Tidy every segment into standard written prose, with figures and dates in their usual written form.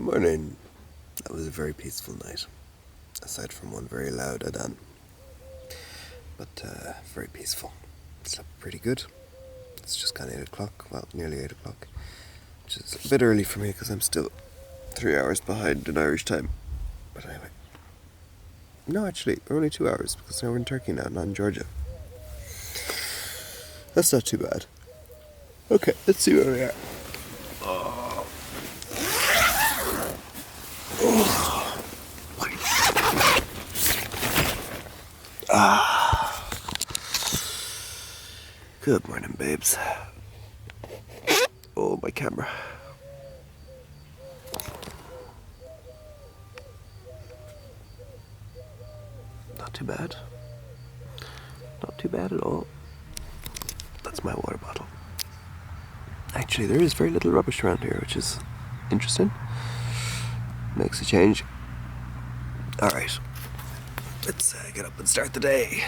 Morning. That was a very peaceful night, aside from one very loud adhan. But very peaceful. Slept pretty good. It's just kind of 8 o'clock, well, nearly 8 o'clock, which is a bit early for me because I'm still 3 hours behind in Irish time. But anyway. No, actually, we're only 2 hours because now we're in Turkey now, not in Georgia. That's not too bad. Okay, let's see where we are. Good morning, babes. Oh, my camera. Not too bad. Not too bad at all. That's my water bottle. Actually, there is very little rubbish around here, which is interesting. Makes a change. Alright. Let's get up and start the day.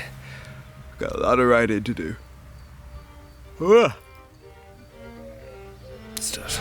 Got a lot of riding to do. Let's do it.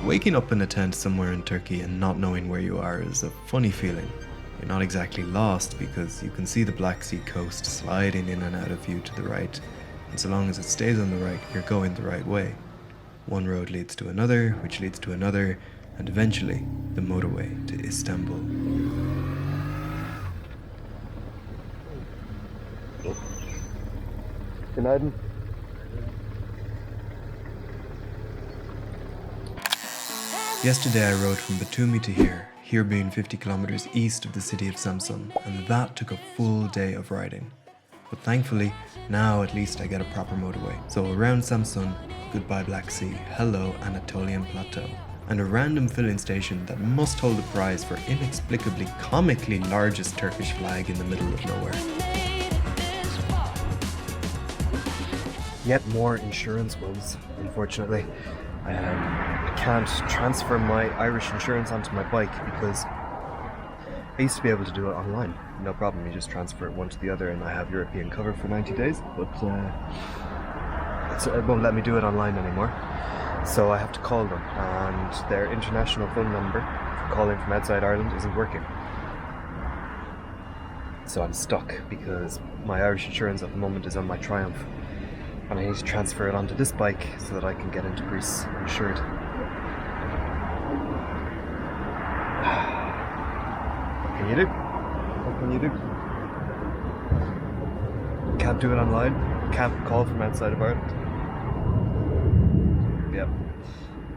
Waking up in a tent somewhere in Turkey and not knowing where you are is a funny feeling. You're not exactly lost because you can see the Black Sea coast sliding in and out of view to the right, and so long as it stays on the right, you're going the right way. One road leads to another, which leads to another, and eventually the motorway to Istanbul. Günaydın. Yesterday I rode from Batumi to here being 50 kilometers east of the city of Samsun, and that took a full day of riding. But thankfully, now at least I get a proper motorway. So around Samsun, goodbye Black Sea, hello Anatolian Plateau, and a random filling station that must hold the prize for inexplicably comically largest Turkish flag in the middle of nowhere. Yet more insurance woes, unfortunately. I can't transfer my Irish insurance onto my bike because I used to be able to do it online. No problem, you just transfer it one to the other and I have European cover for 90 days, but it won't let me do it online anymore. So I have to call them, and their international phone number for calling from outside Ireland isn't working. So I'm stuck because my Irish insurance at the moment is on my Triumph. And I need to transfer it onto this bike so that I can get into Greece insured. What can you do? What can you do? Can't do it online. Can't call from outside of Ireland. Yeah.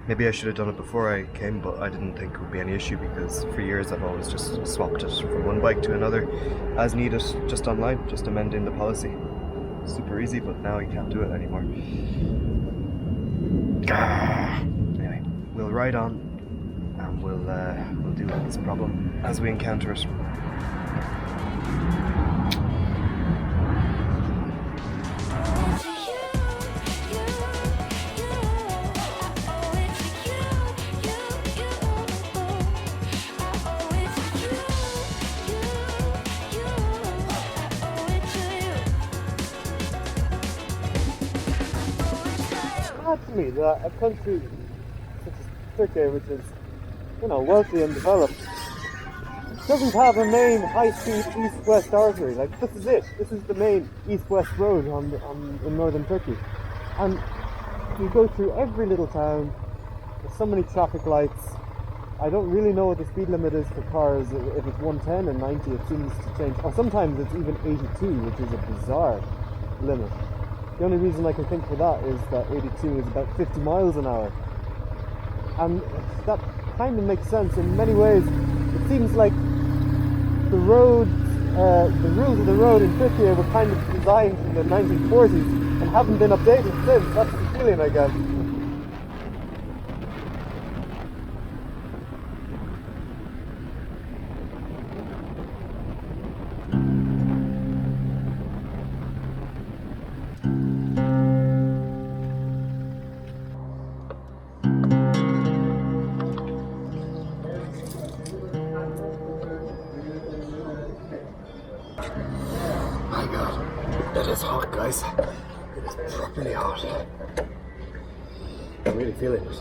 Maybe I should have done it before I came, but I didn't think it would be any issue because for years I've always just swapped it from one bike to another as needed, just online, just amending the policy. Super easy, but now you can't do it anymore. Anyway, we'll ride on and we'll deal with this problem as we encounter it. To me that a country such as Turkey, which is, wealthy and developed, doesn't have a main high-speed east-west artery. Like, this is it. This is the main east-west road in northern Turkey. And you go through every little town. There's so many traffic lights. I don't really know what the speed limit is for cars. If it's 110 and 90, it seems to change. Or sometimes it's even 82, which is a bizarre limit. The only reason I can think for that is that 82 is about 50 miles an hour. And that kind of makes sense in many ways. It seems like the rules of the road in Turkey were kind of designed in the 1940s and haven't been updated since. That's the feeling I get. It is hot, guys. It is properly hot. I'm really feeling it.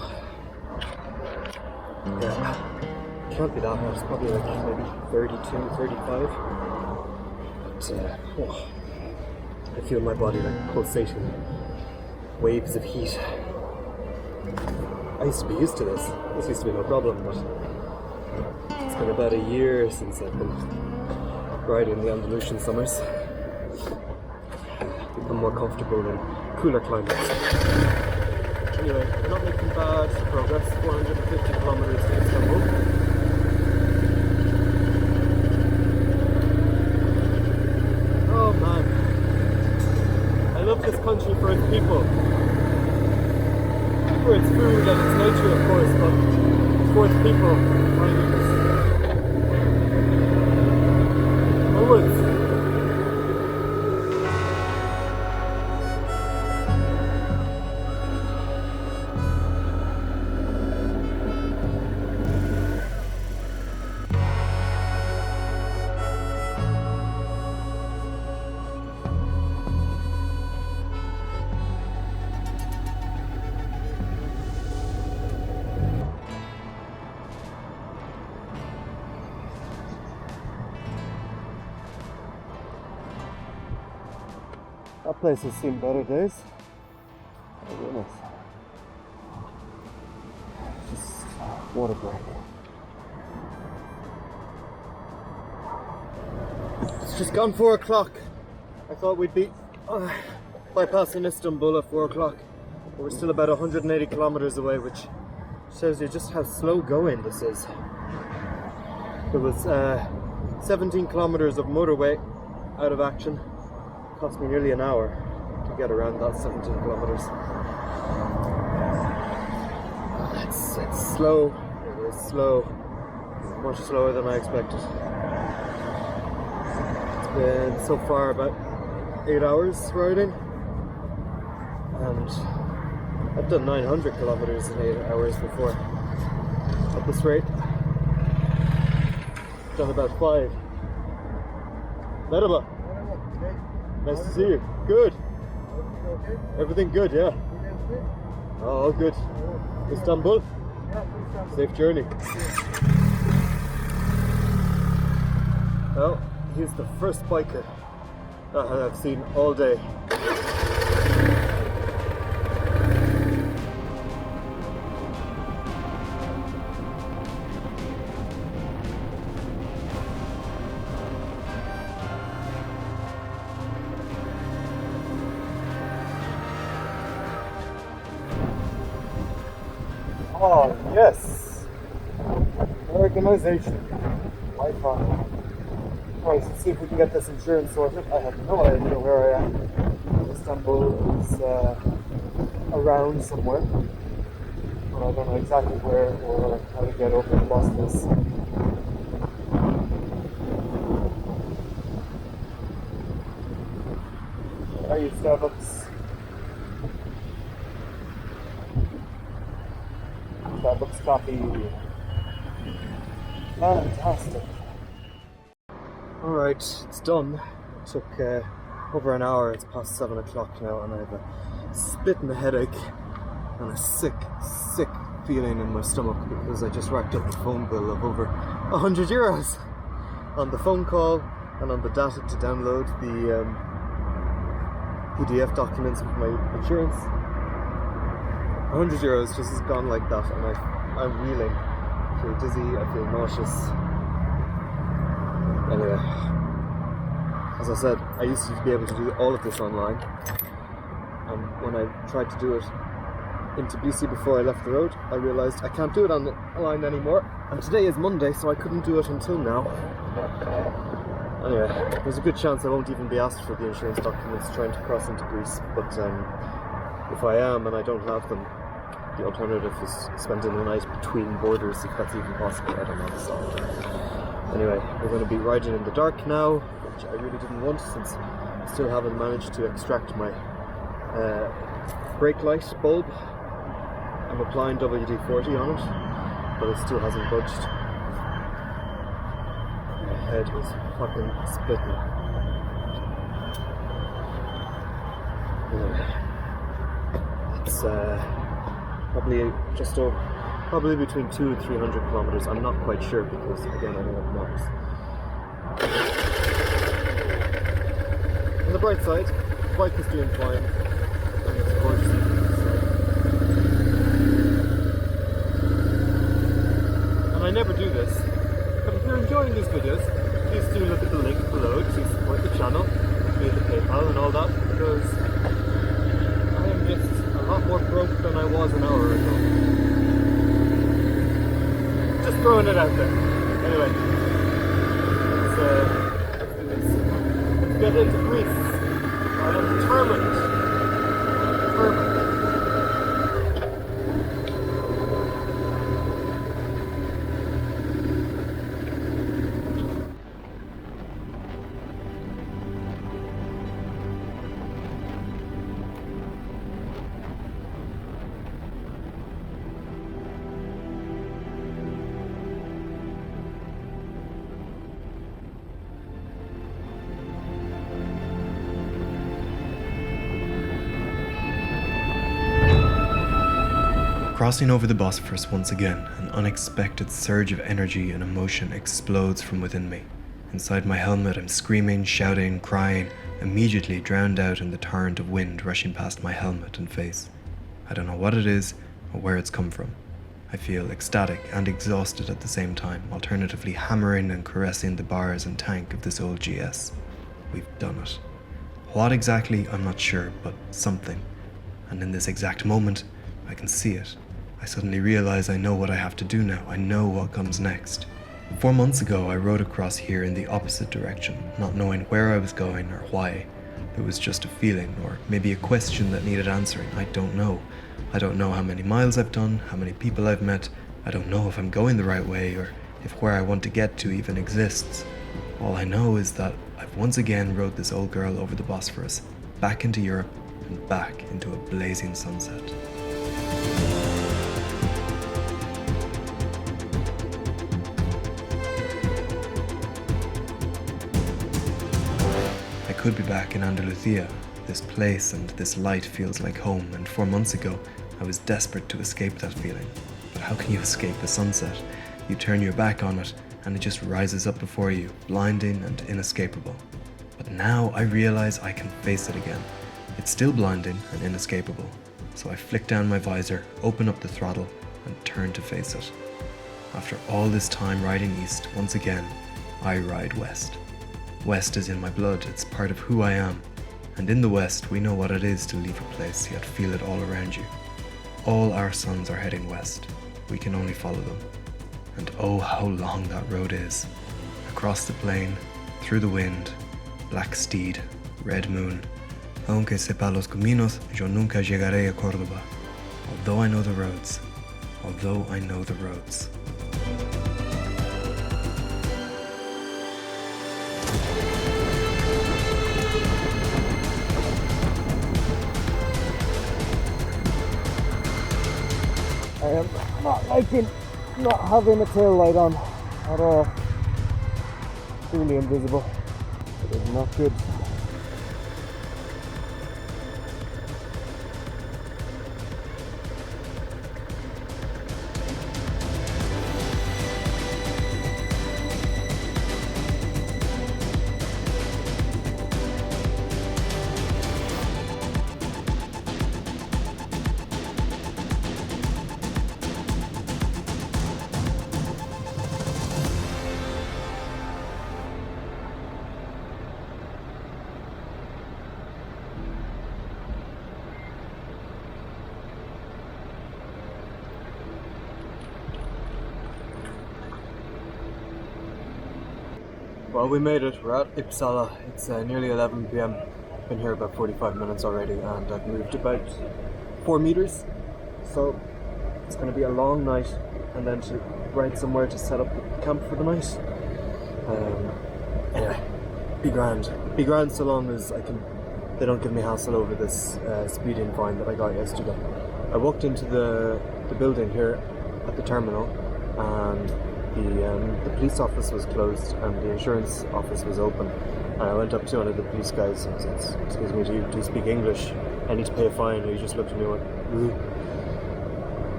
Yeah. Can't be that hot. It's probably like maybe 32, 35. But I feel my body like pulsating waves of heat. I used to be used to this. This used to be no problem, but it's been about a year since I've been riding the Andalusian summers. Become more comfortable in cooler climates. Anyway, we're not making bad progress. 450 kilometers to Istanbul. Oh man, I love this country for its people. For its food and its nature, of course, but for its people, my goodness. Onwards. That place has seen better days. Oh goodness. Just what a break. It's just gone 4 o'clock. I thought we'd be bypassing Istanbul at 4 o'clock. But we're still about 180 kilometers away, which shows you just how slow going this is. There was 17 kilometers of motorway out of action. Cost me nearly an hour to get around that 17 kilometers. It's slow. It is slow. Much slower than I expected. It's been so far about 8 hours riding, and I've done 900 kilometers in 8 hours before. At this rate, I've done about 5. Merhaba. Nice to see you. Good. Everything good, yeah. Oh, all good. Istanbul? Safe journey. Well, he's the first biker that I've seen all day. Oh, yes! Organization. Wi-Fi. Alright, let's see if we can get this insurance sorted. I have no idea where I am. Istanbul is around somewhere. But I don't know exactly where or how to get over across this. Are you Starbucks? Starbucks coffee. Fantastic. Alright, it's done. It took over an hour. It's past 7 o'clock now, and I have a splitting headache and a sick feeling in my stomach because I just racked up a phone bill of over €100 on the phone call and on the data to download the PDF documents with my insurance. €100 just has gone like that, and I'm reeling. I feel dizzy, I feel nauseous. Anyway, as I said, I used to be able to do all of this online, and when I tried to do it in Tbilisi before I left the road, I realised I can't do it online anymore, and today is Monday, so I couldn't do it until now. Anyway, there's a good chance I won't even be asked for the insurance documents trying to cross into Greece, but if I am and I don't have them, the alternative is spending the night between borders, if that's even possible. I don't know. So anyway, we're going to be riding in the dark now, which I really didn't want since I still haven't managed to extract my brake light bulb. I'm applying WD-40 on it, but it still hasn't budged. My head is fucking splitting. It's probably between 200 and 300 kilometers. I'm not quite sure because again I don't have maps. On the bright side, the bike is doing fine and it's gorgeous. And I never do this, but if you're enjoying these videos, please do look at the link below to support the channel via the PayPal and all that, because I am just a lot more broke than I was an hour ago. Just throwing it out there. Anyway, let's get into Greece. I am determined. Crossing over the Bosphorus once again, an unexpected surge of energy and emotion explodes from within me. Inside my helmet, I'm screaming, shouting, crying, immediately drowned out in the torrent of wind rushing past my helmet and face. I don't know what it is or where it's come from. I feel ecstatic and exhausted at the same time, alternatively hammering and caressing the bars and tank of this old GS. We've done it. What exactly, I'm not sure, but something. And in this exact moment, I can see it. I suddenly realize I know what I have to do now. I know what comes next. 4 months ago, I rode across here in the opposite direction, not knowing where I was going or why. It was just a feeling, or maybe a question that needed answering. I don't know. I don't know how many miles I've done, how many people I've met. I don't know if I'm going the right way, or if where I want to get to even exists. All I know is that I've once again rode this old girl over the Bosphorus, back into Europe, and back into a blazing sunset. I could be back in Andalusia. This place and this light feels like home, and 4 months ago I was desperate to escape that feeling. But how can you escape a sunset? You turn your back on it and it just rises up before you, blinding and inescapable. But now I realize I can face it again. It's still blinding and inescapable, so I flick down my visor, open up the throttle, and turn to face it. After all this time riding east, once again, I ride west. West is in my blood, it's part of who I am. And in the West, we know what it is to leave a place, yet feel it all around you. All our suns are heading west. We can only follow them. And oh, how long that road is. Across the plain, through the wind, black steed, red moon. Aunque sepa los caminos, yo nunca llegaré a Córdoba. Although I know the roads. Although I know the roads. I am not liking not having a tail light on at all. Truly invisible. It is not good. Well, we made it. We're at Uppsala. It's nearly 11 p.m. Been here about 45 minutes already, and I've moved about 4 meters. So it's going to be a long night, and then to ride somewhere to set up the camp for the night. Anyway, be grand. Be grand so long as they don't give me hassle over this speeding fine that I got yesterday. I walked into the building here at the terminal, and the police office was closed and the insurance office was open. And I went up to one of the police guys and said, "Excuse me, do you speak English?" I need to pay a fine. And he just looked at me and went, "Ugh."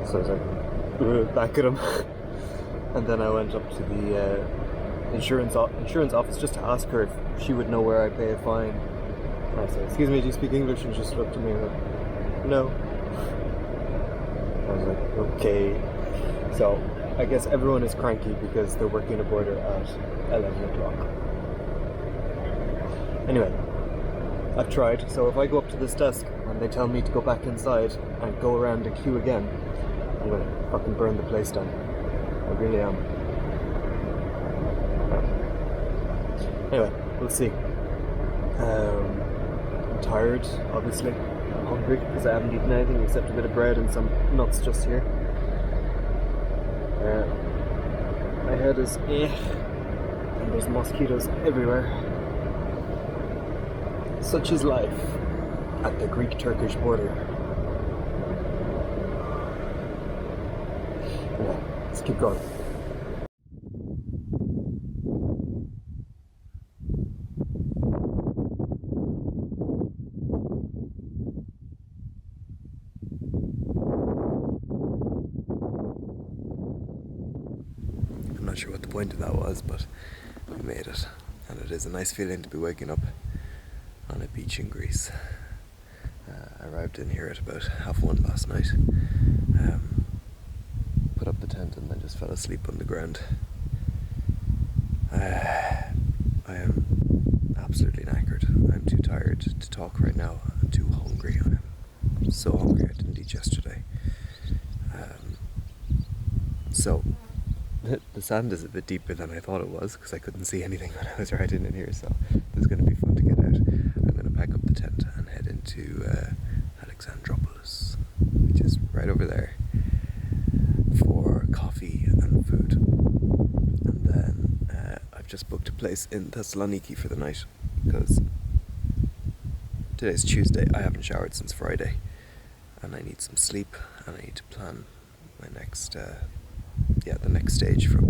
So I was like, "Ugh," back at him. And then I went up to the insurance office just to ask her if she would know where I pay a fine. And I said, "Excuse me, do you speak English?" And she just looked at me and went, "No." I was like, okay. So I guess everyone is cranky because they're working a border at 11 o'clock. Anyway, I've tried. So if I go up to this desk and they tell me to go back inside and go around the queue again, I'm going to fucking burn the place down. I really am. Anyway, we'll see. I'm tired, obviously. I'm hungry because I haven't eaten anything except a bit of bread and some nuts just here. My head is and there's mosquitoes everywhere. Such is life at the Greek-Turkish border. Yeah, let's keep going. I'm not sure what the point of that was, but we made it. And it is a nice feeling to be waking up on a beach in Greece. I arrived in here at about 1:30 last night. Put up the tent and then just fell asleep on the ground. I am absolutely knackered. I'm too tired to talk right now. I'm too hungry. I'm so hungry. I didn't eat yesterday. So the sand is a bit deeper than I thought it was because I couldn't see anything when I was riding in here, so this is going to be fun to get out. I'm going to pack up the tent and head into Alexandroupolis, which is right over there, for coffee and food. And then I've just booked a place in Thessaloniki for the night because today's Tuesday. I haven't showered since Friday and I need some sleep and I need to plan my next the next stage from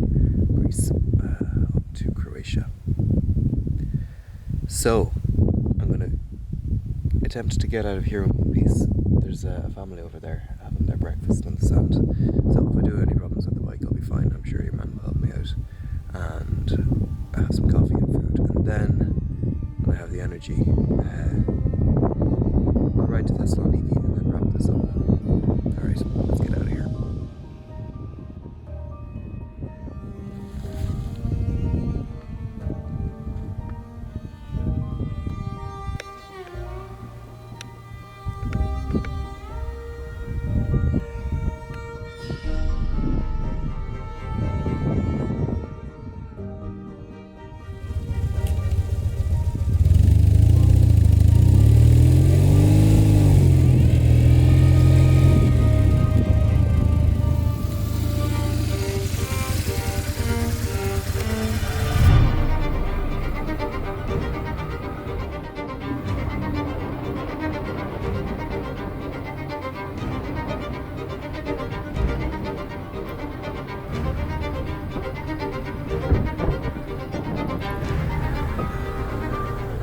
Greece up to Croatia. So I'm going to attempt to get out of here in one piece. There's a family over there having their breakfast on the sand, so if I do have any problems with the bike I'll be fine. I'm sure your man will help me out, and I have some coffee and food, and then when I have the energy I'll ride to Thessaloniki and then wrap this up. Alright, let's get out of here.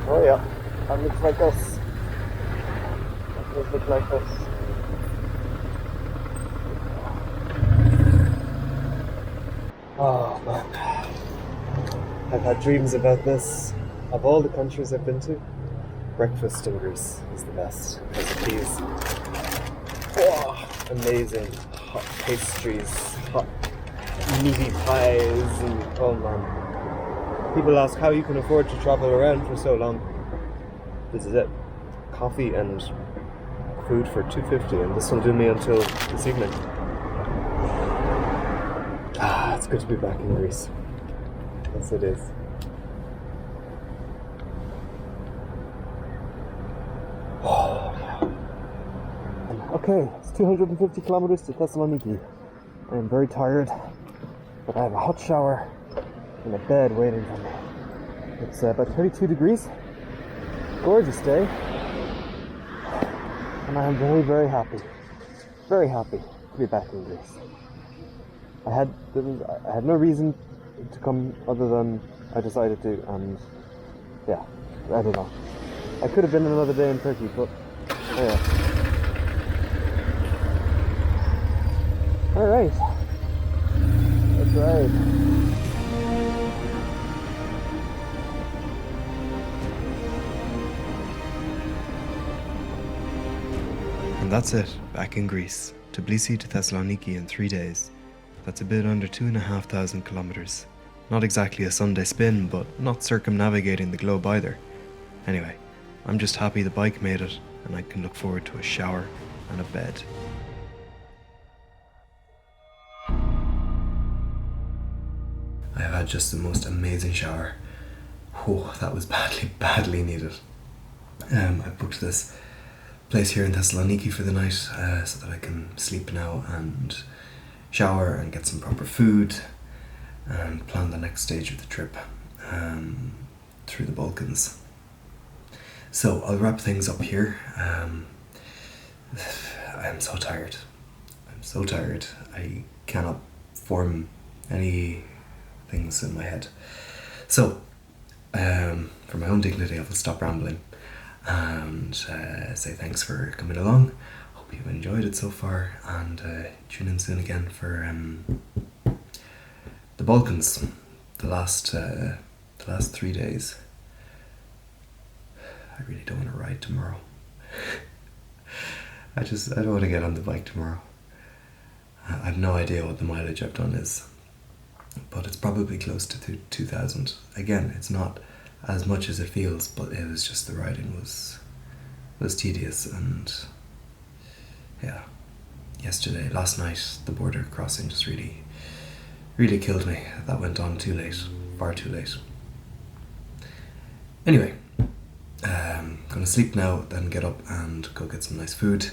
Oh yeah, that looks like us. That does look like us. Oh man, I've had dreams about this. Of all the countries I've been to, breakfast in Greece is the best because of these amazing hot pastries, hot meaty pies, and oh man. People ask how you can afford to travel around for so long. This is it. Coffee and food for $2.50, and this will do me until this evening. It's good to be back in Greece. Yes, it is. Oh, yeah. Okay, it's 250 kilometers to Thessaloniki. I am very tired, but I have a hot shower and a bed waiting for me. It's about 32 degrees. Gorgeous day. And I am very, very happy to be back in Greece. I had no reason to come other than I decided to, and yeah, I don't know. I could have been another day in Turkey, but Yeah. Alright. Let's ride. And that's it, back in Greece. Tbilisi to Thessaloniki in 3 days. That's a bit under 2,500 kilometers. Not exactly a Sunday spin, but not circumnavigating the globe either. Anyway, I'm just happy the bike made it, and I can look forward to a shower and a bed. I have had just the most amazing shower. Oh, that was badly needed. I booked this place here in Thessaloniki for the night so that I can sleep now and shower and get some proper food and plan the next stage of the trip through the Balkans. So I'll wrap things up here. I'm so tired. I cannot form any things in my head. So, for my own dignity, I will stop rambling and say thanks for coming along. Hope you've enjoyed it so far, and tune in soon again for the Balkans, the last 3 days. I really don't want to ride tomorrow. I don't want to get on the bike tomorrow. I have no idea what the mileage I've done is, but it's probably close to 2,000. Again, it's not as much as it feels, but it was just the riding was tedious, and yeah, last night, the border crossing just really killed me. That went on too late, far too late. Anyway, I'm gonna sleep now, then get up and go get some nice food,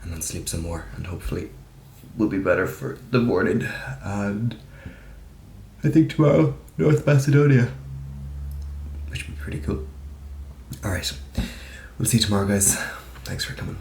and then sleep some more, and hopefully we'll be better for the morning. And I think tomorrow, North Macedonia, which would be pretty cool. Alright, we'll see you tomorrow, guys. Thanks for coming.